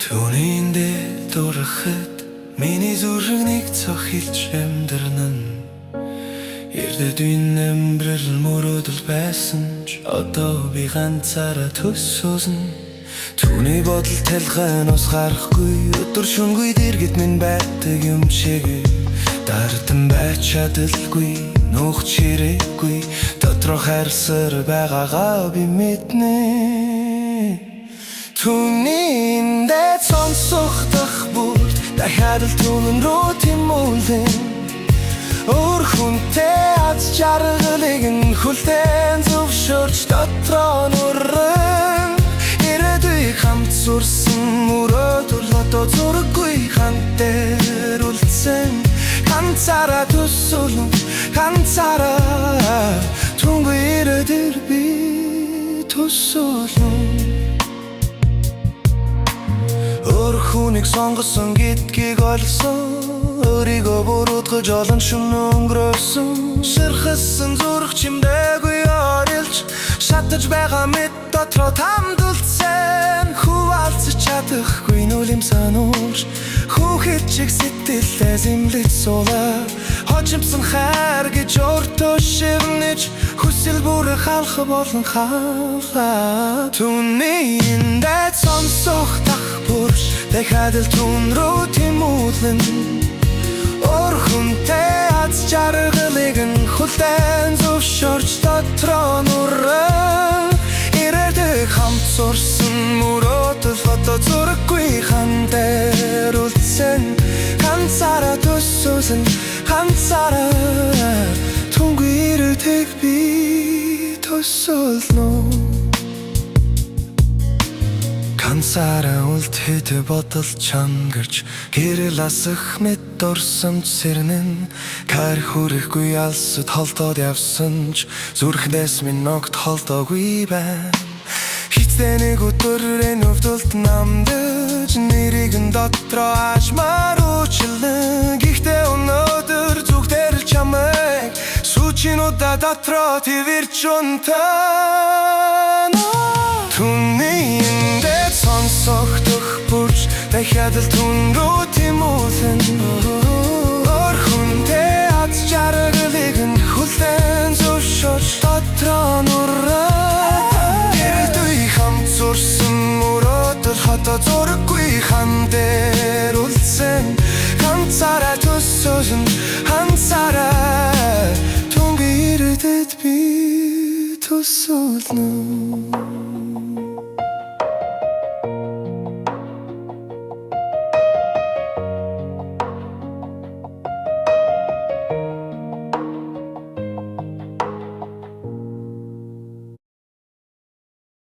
Түүнийндээ дурахад миний зүрх нэг цохилж амьдрна. Эрдэд үнэмбрэл мөрөөдөл байсан ч одоо би ганцаараа төсөөсөн. Түүний бодол талхайн ус гарахгүй өдөр шөнөгүй дэргэд минь байдаг юм шиг дартан байж чадалгүй нөх чирээгүй дотроо хайрсаар байгаагаа би мэднэ. Түүнийндээ сонсох бүрт дахиад л түүн рүү тимүүлэн өөр хүнтэй аз жаргалыг нь хүлээн зөвшөөрч дотроо нүрэн ирээдүйг хамт сурсан мөрөөдөл одоо зураггүй хантэр үлдсэн ганцаараа төсөөлөн ганцаараа түнгүй ирээдэр би төсөөлөн. Өөр хүнийг сонгосон гэдгийг ойлгосон өөрийгөө буруудгаж олон шөнө өнгөрөөсөн ширхсэн зүрх чимдээгүй орилж шатаж байгаа мэд дотроо тамдулсан хуваалцаж чадахгүй нүлэм санууш хүүхэд чиг сэтгэлээ зэмлэж суулаа хожимсан хайр гэж өөртөө шивнэж хүсэл бүрэ халах болон халаа. Түүнийндээ сонсох бүрш дахиад л түүн рүү тимүүлэн өөр хүнтэй аз жаргалыг нь хүлээн зөвшөөрч дотроо нүрэн ирээдүйг хамт сурсан мөрөөдөл одоо зураггүй хантэр үлдсэн ганцаараа төсөөсөн ганцаараа түнгүй ирээдүйг би төсөөлнө. Ганцаараа үлдэхэд бодол чангарч гэрэл асах мэд орсомж сэрнэн кар хүрэхгүй алсад холдоод явсан ч зүрхнээс минь огт холдоогүй байна. Хитээ нэг өдөр өвдөлт намдаж нэрийг нь дотроо аажмаар уучлан гэхдээ өнөөдөр зүгтэр л чамайг сүүчинуудаа дотроо твэрч унтана. Түүнийндээ сонсох бүрч дахиад л түн рүү тимүүлэн өөр хүнтэй аз жаргалыг нь хүлээн зөвшөөрч дотроо нүрэн ирээдүйг хамт сурсан мөрөөдөл одоо зураггүй хантэр үлдсэн ганцаараа төсөөсөн ганцаараа түнгүй ирээдэд би төсөөлнө.